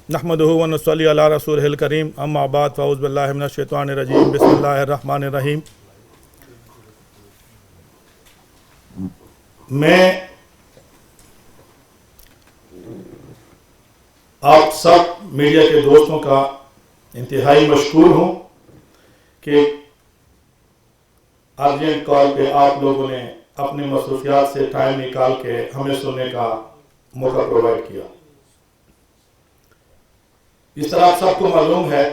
نحمدہ و نصلی علی رسولہ الکریم اما بعد فاعوذ باللہ من الشیطان الرجیم بسم اللہ الرحمن الرحیم۔ میں آپ سب میڈیا کے دوستوں کا انتہائی مشکور ہوں کہ ارجنٹ کال پہ آپ لوگوں نے اپنی مصروفیات سے ٹائم نکال کے ہمیں سننے کا موقع پرووائڈ کیا۔ اس طرح آپ سب کو معلوم ہے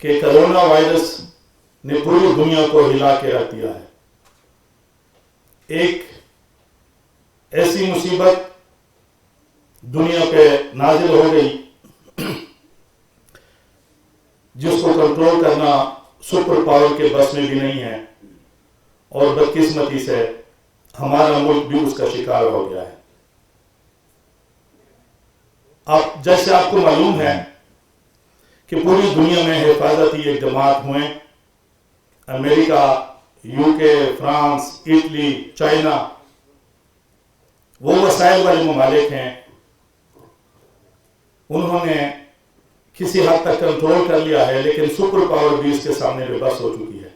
کہ کرونا وائرس نے پوری دنیا کو ہلا کے رکھ دیا ہے۔ ایک ایسی مصیبت دنیا پہ نازل ہو گئی جس کو کنٹرول کرنا سپر پاور کے بس میں بھی نہیں ہے، اور بدقسمتی سے ہمارا ملک بھی اس کا شکار ہو گیا ہے۔ جیسے آپ کو معلوم ہے کہ پوری دنیا میں حفاظتی اقدامات ہوئے، امریکہ، UK، فرانس، اٹلی، چائنا، وہ وسائل والے ممالک ہیں، انہوں نے کسی حد تک کنٹرول کر لیا ہے، لیکن سپر پاور بھی اس کے سامنے بے بس ہو چکی ہے۔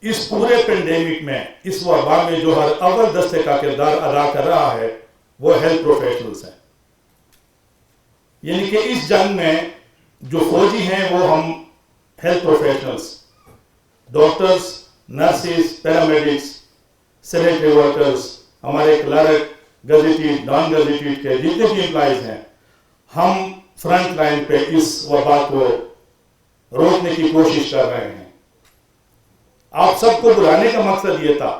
اس پورے پینڈیمک میں، اس وبا میں جو ہر اول دستے کا کردار ادا کر رہا ہے وہ ہیلتھ پروفیشنلز ہیں۔ یعنی کہ اس جنگ میں جو فوجی ہیں وہ ہم health professionals, doctors, nurses, paramedics, sanitary workers, ہمارے کلرک، گزیٹیڈ، نان گزیٹیڈ کے جتنے بھی امپلائیز ہیں، ہم فرنٹ لائن پہ اس وبا کو روکنے کی کوشش کر رہے ہیں۔ آپ سب کو بلانے کا مقصد یہ تھا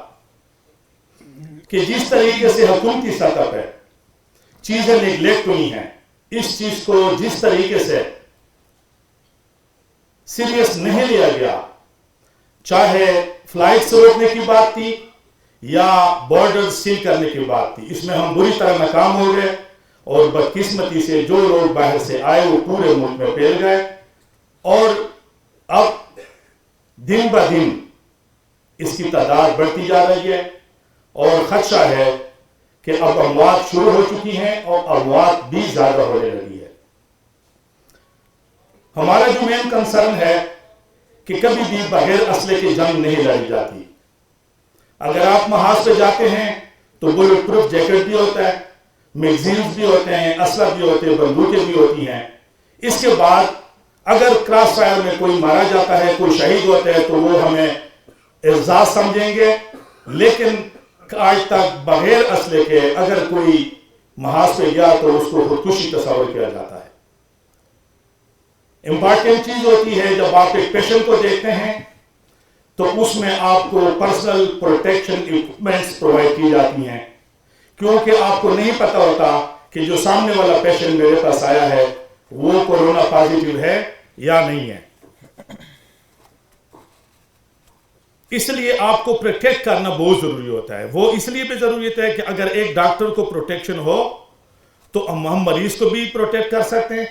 کہ جس طریقے سے حکومتی سطح پہ چیزیں نیگلیکٹ ہوئی ہیں، اس چیز کو جس طریقے سے سیریس نہیں لیا گیا، چاہے فلائٹس روکنے کی بات تھی یا بارڈر سیل کرنے کی بات تھی، اس میں ہم بری طرح ناکام ہو گئے، اور بدقسمتی سے جو لوگ باہر سے آئے وہ پورے ملک میں پھیل گئے، اور اب دن بہ دن اس کی تعداد بڑھتی جا رہی ہے، اور خدشہ ہے کہ اب اموات شروع ہو چکی ہیں اور اموات بھی زیادہ ہونے لگی ہے۔ ہمارا جو مین کنسرن ہے کہ کبھی بھی بغیر اسلحے کی جنگ نہیں لڑی جاتی۔ اگر آپ محاذ پہ جاتے ہیں تو بلٹ پروف جیکٹ بھی ہوتا ہے، میگزینز بھی ہوتے ہیں، اسلحہ بھی ہوتے ہیں، بندوقیں بھی ہوتی ہیں۔ اس کے بعد اگر کراس فائر میں کوئی مارا جاتا ہے، کوئی شہید ہوتا ہے، تو وہ ہمیں اعزاز سمجھیں گے، لیکن آج تک بغیر اسلحے کے اگر کوئی محاذ پہ گیا تو اس کو خودکشی تصور کیا جاتا ہے۔ امپارٹنٹ چیز ہوتی ہے جب آپ ایک پیشنٹ کو دیکھتے ہیں تو اس میں آپ کو پرسنل پروٹیکشن ایکوپمنٹس پرووائڈ کی جاتی ہیں، کیونکہ آپ کو نہیں پتا ہوتا کہ جو سامنے والا پیشنٹ میرے پاس آیا ہے وہ کورونا پازیٹیو ہے یا نہیں ہے۔ اس لیے آپ کو پروٹیکٹ کرنا بہت ضروری ہوتا ہے۔ وہ اس لیے بھی ضروریت ہے کہ اگر ایک ڈاکٹر کو پروٹیکشن ہو تو ہم مریض کو بھی پروٹیکٹ کر سکتے ہیں،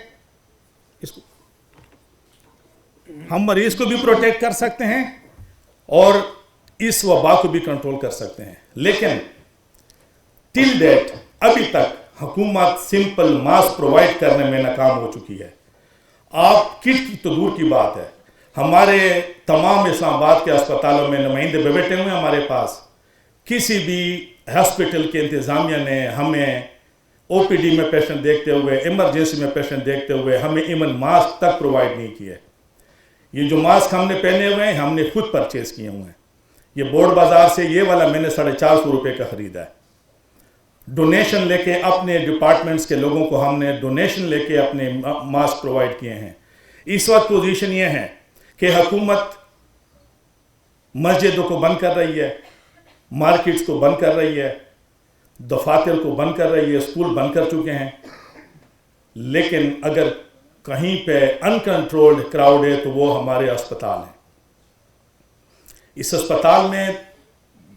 ہم مریض کو بھی پروٹیکٹ کر سکتے ہیں اور اس وبا کو بھی کنٹرول کر سکتے ہیں۔ لیکن ٹل ڈیٹ ابھی تک حکومت سمپل ماسک پرووائڈ کرنے میں ناکام ہو چکی ہے۔ آپ کٹ کی تو دور کی بات ہے، ہمارے تمام اسلام آباد کے اسپتالوں میں نمائندے بیٹھے ہوئے ہیں ہمارے پاس، کسی بھی ہاسپٹل کے انتظامیہ نے ہمیں OPD میں پیشنٹ دیکھتے ہوئے، ایمرجنسی میں پیشنٹ دیکھتے ہوئے ہمیں ایون ماسک تک پرووائڈ نہیں کیے۔ یہ جو ماسک ہم نے پہنے ہوئے ہیں ہم نے خود پرچیز کیے ہوئے ہیں۔ یہ بورڈ بازار سے یہ والا میں نے 450 روپے کا خریدا ہے۔ ڈونیشن لے کے اپنے ڈپارٹمنٹس کے لوگوں کو ہم نے ڈونیشن لے کے اپنے ماسک پرووائڈ کیے ہیں۔ اس وقت پوزیشن یہ ہے کہ حکومت مسجدوں کو بند کر رہی ہے، مارکیٹس کو بند کر رہی ہے، دفاتر کو بند کر رہی ہے، اسکول بند کر چکے ہیں، لیکن اگر کہیں پہ انکنٹرولڈ کراؤڈ ہے تو وہ ہمارے اسپتال ہیں۔ اس اسپتال میں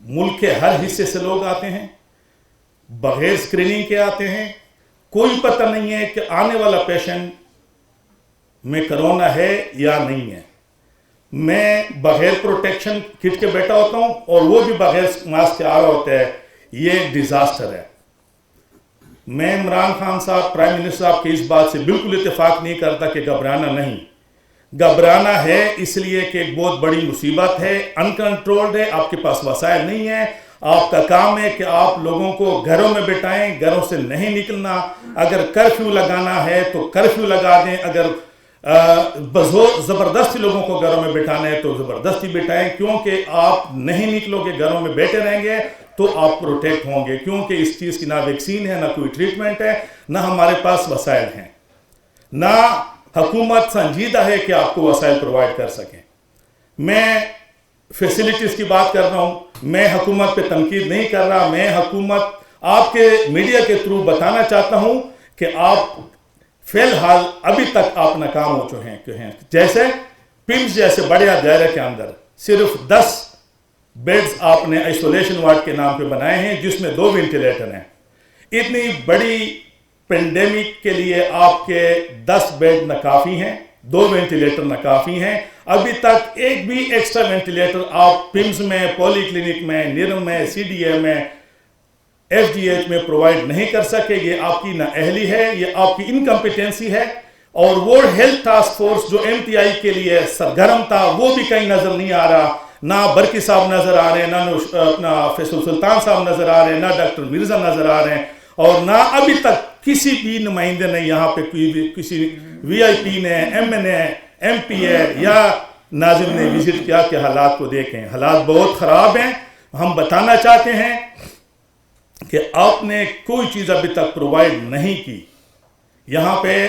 ملک کے ہر حصے سے لوگ آتے ہیں، بغیر اسکریننگ کے آتے ہیں، کوئی پتہ نہیں ہے کہ آنے والا پیشنٹ میں کرونا ہے یا نہیں ہے۔ میں بغیر پروٹیکشن کٹ کے بیٹھا ہوتا ہوں اور وہ بھی بغیر ماسک کے آ رہا ہوتا ہے، یہ ایک ڈیزاسٹر ہے۔ میں عمران خان صاحب پرائم منسٹر صاحب کی اس بات سے بالکل اتفاق نہیں کرتا کہ گھبرانا نہیں. گھبرانا ہے اس لیے کہ ایک بہت بڑی مصیبت ہے, انکنٹرولڈ ہے, آپ کے پاس وسائل نہیں ہیں. آپ کا کام ہے کہ آپ لوگوں کو گھروں میں بٹھائیں, گھروں سے نہیں نکلنا. اگر کرفیو لگانا ہے تو کرفیو لگا دیں, اگر زبردستی لوگوں کو گھروں میں بٹھانا ہے تو زبردستی بٹھائیں, کیونکہ آپ نہیں نکلو گے, گھروں میں بیٹھے رہیں گے تو آپ پروٹیکٹ ہوں گے. کیونکہ اس چیز کی نہ ویکسین ہے, نہ کوئی ٹریٹمنٹ ہے, نہ ہمارے پاس وسائل ہیں, نہ حکومت سنجیدہ ہے کہ آپ کو وسائل پرووائڈ کر سکیں. میں فیسلٹیز کی بات کر رہا ہوں, میں حکومت پہ تنقید نہیں کر رہا. میں حکومت آپ کے میڈیا کے تھرو بتانا چاہتا ہوں کہ آپ فی الحال ابھی تک آپ ناکام ہو چکے ہیں. جیسے پمس جیسے بڑے دائرے کے اندر صرف 10 بیڈز آپ نے آئسولیشن وارڈ کے نام پہ بنائے ہیں, جس میں 2 وینٹیلیٹر ہیں. اتنی بڑی پینڈیمک کے لیے آپ کے 10 بیڈ ناکافی ہیں, 2 وینٹیلیٹر ناکافی ہیں. ابھی تک ایک بھی ایکسٹرا وینٹیلیٹر آپ پمس میں, پولی کلینک میں, نیرم میں, سی ڈی اے میں, ایف جی ایچ میں پرووائڈ نہیں کر سکے. یہ آپ کی نااہلی ہے, یہ آپ کی انکمپیٹنسی ہے. اور ورلڈ ہیلتھ ٹاسک فورس جو MTI کے لیے سرگرم تھا, وہ بھی کہیں نظر نہیں آ رہا. نہ برکی صاحب نظر آ رہے ہیں, نہ اپنا فیصل سلطان صاحب نظر آ رہے ہیں, نہ ڈاکٹر مرزا نظر آ رہے ہیں, اور نہ ابھی تک کسی بھی نمائندے نے یہاں پہ کسی VIP نے, MNA, MP یا ناظم نے وزٹ کیا کہ حالات کو دیکھیں. حالات بہت خراب ہیں. ہم بتانا چاہتے ہیں کہ آپ نے کوئی چیز ابھی تک پرووائڈ نہیں کی. یہاں پہ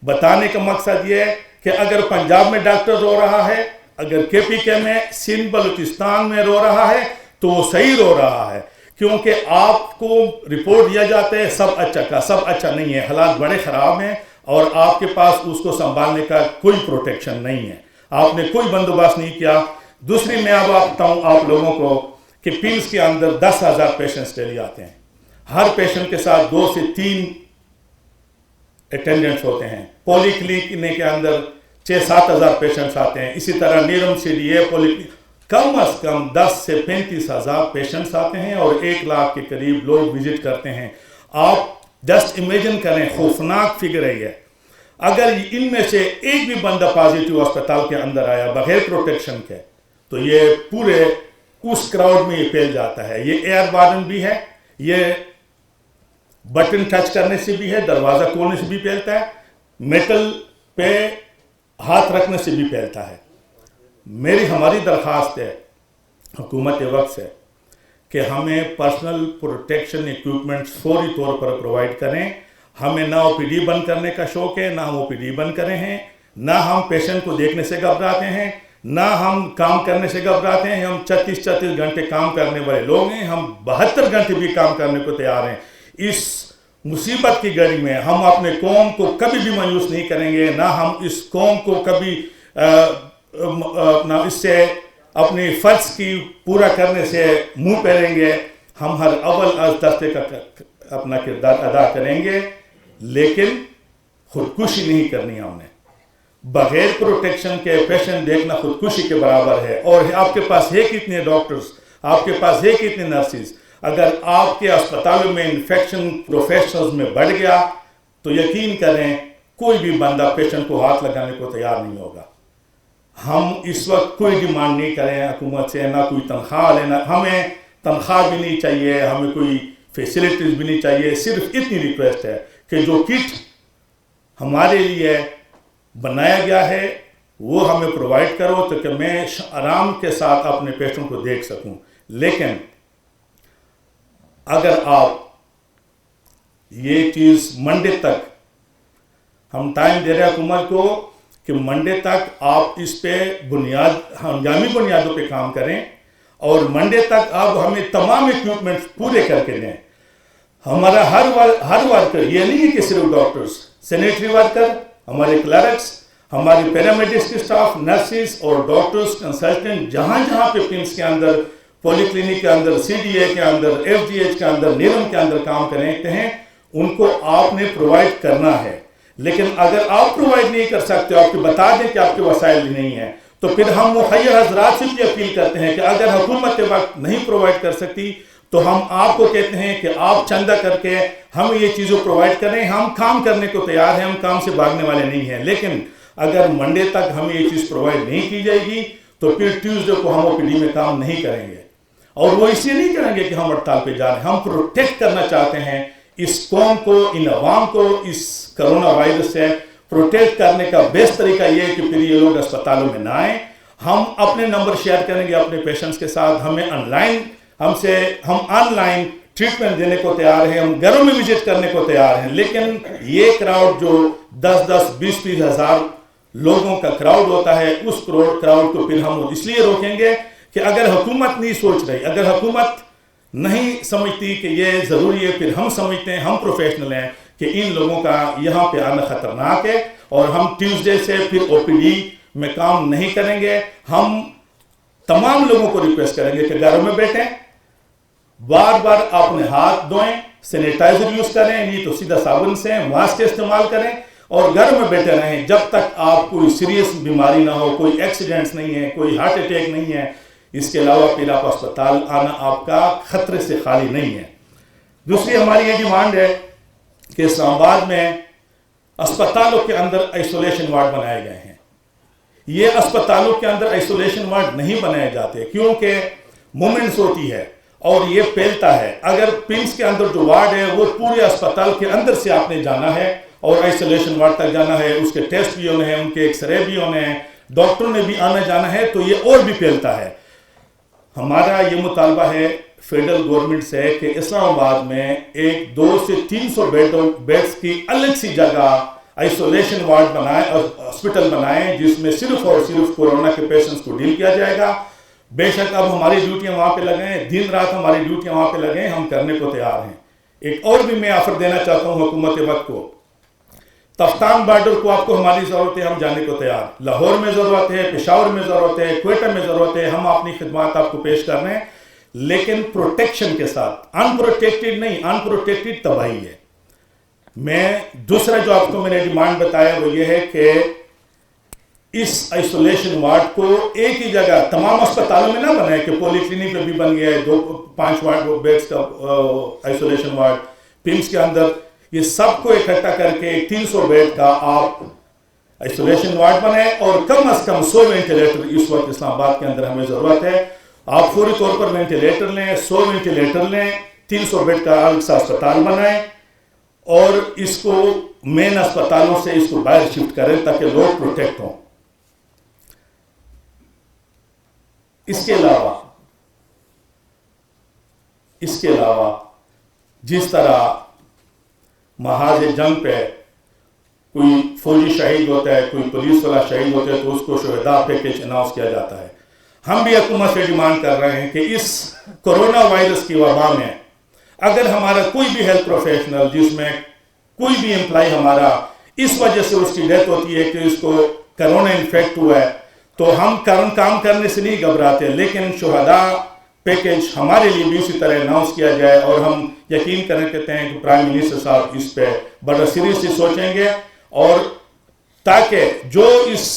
بتانے کا مقصد یہ ہے کہ اگر پنجاب میں ڈاکٹر رو رہا ہے, اگر KPK میں, سندھ بلوچستان میں رو رہا ہے, تو وہ صحیح رو رہا ہے. کیونکہ آپ کو رپورٹ دیا جاتا ہے سب اچھا کا, سب اچھا نہیں ہے. حالات بڑے خراب ہیں اور آپ کے پاس اس کو سنبھالنے کا کوئی پروٹیکشن نہیں ہے. آپ نے کوئی بندوبست نہیں کیا. دوسری میں اب بتاؤں آپ لوگوں کو کہ پمس کے اندر 10,000 پیشنٹس ڈیلی آتے ہیں. ہر پیشنٹ کے ساتھ 2 سے 3 اٹینڈنٹس ہوتے ہیں. پولی کلینک کے اندر 6-7 ہزار پیشنٹس آتے ہیں. اسی طرح نیرم CDA پولی کم از کم 10 سے 35 ہزار پیشنٹس آتے ہیں اور 1 لاکھ کے قریب لوگ وزٹ کرتے ہیں. آپ جسٹ امیجن کریں, خوفناک فگر ہے یہ. اگر ان میں سے ایک بھی بندہ پازیٹیو اسپتال کے اندر آیا بغیر پروٹیکشن کے, تو یہ پورے اس کراؤڈ میں یہ پھیل جاتا ہے. یہ ایئر بارن بھی ہے, یہ بٹن ٹچ کرنے سے بھی ہے, دروازہ کھولنے سے بھی پھیلتا ہے, میٹل پہ ہاتھ رکھنے سے بھی پھیلتا ہے. ہماری درخواست ہے حکومت وقت سے کہ ہمیں پرسنل پروٹیکشن ایکوپمنٹس فوری طور پر پرووائڈ کریں. ہمیں نہ OPD بند کرنے کا شوق ہے, نہ ہم OPD بند کرے ہیں, نہ ہم پیشنٹ کو دیکھنے سے گھبراتے ہیں, نہ ہم کام کرنے سے گھبراتے ہیں. ہم 36 گھنٹے کام کرنے والے لوگ ہیں, ہم 72 گھنٹے بھی کام کرنے کو تیار ہیں. اس مصیبت کی گھڑی میں ہم اپنے قوم کو کبھی بھی مایوس نہیں کریں گے, نہ ہم اس قوم کو کبھی اس سے اپنی فرض کی پورا کرنے سے منہ پھیریں گے. ہم ہر اول از دستے کا اپنا کردار ادا کریں گے, لیکن خودکشی نہیں کرنی. ہم نے بغیر پروٹیکشن کے پیشنٹ دیکھنا خودکشی کے برابر ہے. اور آپ کے پاس ہے کتنے ڈاکٹرز, آپ کے پاس ہے کتنے نرسز. اگر آپ کے اسپتالوں میں انفیکشن پروفیشنلز میں بڑھ گیا تو یقین کریں کوئی بھی بندہ پیشنٹ کو ہاتھ لگانے کو تیار نہیں ہوگا. ہم اس وقت کوئی ڈیمانڈ نہیں کریں حکومت سے, نہ کوئی تنخواہ لینا, ہمیں تنخواہ بھی نہیں چاہیے, ہمیں کوئی فیسلٹیز بھی نہیں چاہیے. صرف اتنی ریکویسٹ ہے کہ جو کٹ ہمارے لیے بنایا گیا ہے وہ ہمیں پرووائڈ کرو تاکہ میں آرام کے ساتھ اپنے پیشنٹ کو دیکھ سکوں. لیکن اگر آپ یہ چیز منڈے تک, ہم ٹائم دے رہے ہیں حکومت کو کہ منڈے تک آپ اس پہ ہنگامی بنیادوں پہ کام کریں, اور منڈے تک آپ ہمیں تمام ایکوپمنٹس پورے کر کے دیں. ہمارا ہر ورکر, یہ نہیں ہے کہ صرف ڈاکٹرز, سینیٹری ورکر, ہمارے کلرکس, ہمارے پیرامیڈکس کے سٹاف, نرسز اور ڈاکٹرز, کنسلٹنٹ, جہاں جہاں پہ پمس کے اندر, پولی کلینک کے اندر, CDA کے اندر, FGH کے اندر, نیرم کے اندر کام کرتے ہیں, ان کو آپ نے پرووائڈ کرنا ہے. لیکن اگر آپ پرووائڈ نہیں کر سکتے, آپ کو بتا دیں کہ آپ کے وسائل نہیں ہیں, تو پھر ہم مخیر حضرات سے بھی اپیل کرتے ہیں کہ اگر حکومت وقت نہیں پرووائڈ کر سکتی تو ہم آپ کو کہتے ہیں کہ آپ چندہ کر کے ہمیں یہ چیزوں پرووائڈ کریں. ہم کام کرنے کو تیار ہیں, ہم کام سے بھاگنے والے نہیں ہیں, لیکن اگر منڈے تک ہمیں یہ چیز پرووائڈ نہیں کی جائے گی تو پھر ٹیوزڈے کو ہم OPD میں کام نہیں کریں گے. اور وہ اس لیے نہیں کریں گے کہ ہم ہڑتال پہ جا رہے ہیں, ہم پروٹیکٹ کرنا چاہتے ہیں اس قوم کو, ان عوام کو اس کرونا وائرس سے پروٹیکٹ کرنے کا بیسٹ طریقہ یہ ہے کہ پھر یہ لوگ اسپتالوں میں نہ آئیں. ہم اپنے نمبر شیئر کریں گے اپنے پیشنٹس کے ساتھ, ہم آن لائن ٹریٹمنٹ دینے کو تیار ہیں, ہم گھروں میں وزٹ کرنے کو تیار ہیں, لیکن یہ کراؤڈ جو 10-20 ہزار لوگوں کا کراؤڈ ہوتا ہے, اس کراؤڈ کو پھر ہم اس لیے روکیں گے کہ اگر حکومت نہیں سوچ رہی, اگر حکومت نہیں سمجھتی کہ یہ ضروری ہے, پھر ہم سمجھتے ہیں, ہم پروفیشنل ہیں کہ ان لوگوں کا یہاں پہ آنا خطرناک ہے, اور ہم ٹیوزڈے سے پھر OPD میں کام نہیں کریں گے. ہم تمام لوگوں کو ریکویسٹ کریں گے کہ گھروں میں بیٹھیں, بار بار اپنے ہاتھ دھوئیں, سینیٹائزر یوز کریں, نہیں تو سیدھا صابن سے ماسک استعمال کریں, اور گھر میں بیٹھے رہیں جب تک آپ کوئی سیریس بیماری نہ ہو, کوئی ایکسیڈنٹس نہیں ہے, کوئی ہارٹ اٹیک نہیں ہے. اس کے علاوہ پھر آپ اسپتال آنا آپ کا خطرے سے خالی نہیں ہے. دوسری ہماری یہ ڈیمانڈ ہے کہ اسلام آباد میں اسپتالوں کے اندر آئسولیشن وارڈ بنائے گئے ہیں. یہ اسپتالوں کے اندر آئسولیشن وارڈ نہیں بنائے جاتے کیونکہ مومنٹس ہوتی ہے اور یہ پھیلتا ہے. اگر پنس کے اندر جو وارڈ ہے وہ پورے اسپتال کے اندر سے آپ نے جانا ہے اور آئسولیشن وارڈ تک جانا ہے, اس کے ٹیسٹ بھی ہونے ہیں, ان کے ایکس رے بھی ہونے ہیں, ڈاکٹروں نے بھی آنا جانا ہے, تو یہ اور بھی پھیلتا ہے. ہمارا یہ مطالبہ ہے فیڈرل گورنمنٹ سے کہ اسلام آباد میں 200 سے 300 بیڈز کی الگ سی جگہ آئسولیشن وارڈ بنائیں, ہاسپٹل بنائیں, جس میں صرف اور صرف کورونا کے پیشنٹس کو ڈیل کیا جائے گا. بے شک اب ہماری ڈیوٹیاں وہاں پہ لگیں, دن رات ہماری ڈیوٹیاں وہاں پہ لگیں, ہم کرنے کو تیار ہیں. ایک اور بھی میں آفر دینا چاہتا ہوں حکومت وقت کو, تفتان بارڈر کو آپ کو ہماری ضرورت ہے, ہم جانے کو تیار. لاہور میں ضرورت ہے, پشاور میں ضرورت ہے, کوئٹہ میں ضرورت ہے, ہم اپنی خدمات آپ کو پیش کر رہے ہیں, لیکن پروٹیکشن کے ساتھ. انپروٹیکٹڈ نہیں, انپروٹیکٹڈ تباہی ہے. میں دوسرا جو آپ کو میں نے ڈیمانڈ بتایا وہ یہ ہے کہ اس آئسولیشن وارڈ کو ایک ہی جگہ تمام اسپتالوں میں نہ بنائے کہ پولی کلینک میں بھی بن گیا ہے 5 بیڈز کا آئسولیشن وارڈ, پمس کے اندر یہ سب کو اکٹھا کر کے 300 بیڈ کا آپ آئسولیشن وارڈ بنائیں, اور کم از کم 100 وینٹیلیٹر اس وقت اسلام آباد کے اندر ہمیں ضرورت ہے. آپ فوری طور پر وینٹیلیٹر لیں, 100 وینٹیلیٹر لیں, 300 بیڈ کا الگ سا اسپتال بنائیں, اور اس کو مین اسپتالوں سے اس کو باہر شفٹ کریں تاکہ لوگ پروٹیکٹ ہوں. اس کے علاوہ جس طرح محاذ جنگ پہ کوئی فوجی شہید ہوتا ہے, کوئی پولیس والا شہید ہوتا ہے, تو اس کو شہداء پیکیج اناؤنس کیا جاتا ہے. ہم بھی حکومت سے ڈیمانڈ کر رہے ہیں کہ اس کرونا وائرس کی وبا میں اگر ہمارا کوئی بھی ہیلتھ پروفیشنل, جس میں کوئی بھی امپلائی ہمارا اس وجہ سے اس کی ڈیتھ ہوتی ہے کہ اس کو کرونا انفیکٹ ہوا ہے, تو ہم کام کرنے سے نہیں گھبراتے, لیکن شہداء پیکیج ہمارے لیے بھی اسی طرح اناؤنس کیا جائے. اور ہم یقین کرنے کہتے ہیں کہ پرائم منسٹر صاحب اس پہ بڑا سیریسلی سوچیں گے, اور تاکہ جو اس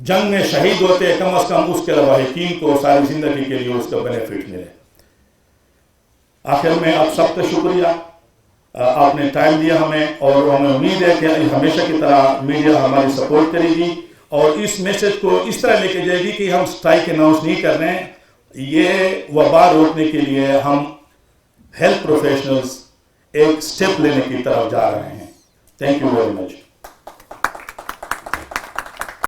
جنگ میں شہید ہوتے ہیں کم از کم اس کے لواحقین کو ساری زندگی کے لیے اس کا بینیفٹ ملے. آخر میں آپ سب کا شکریہ, آپ نے ٹائم دیا ہمیں, اور ہمیں امید ہے کہ ہمیشہ کی طرح میڈیا ہماری سپورٹ کرے گی اور اس میسج کو اس طرح لے کے جائے گی کہ ہم سٹرائک اناؤنس نہیں کر رہے ہیں. یہ وبا روکنے کے لیے ہم ہیلتھ پروفیشنلز ایک سٹیپ لینے کی طرف جا رہے ہیں. Thank you very much.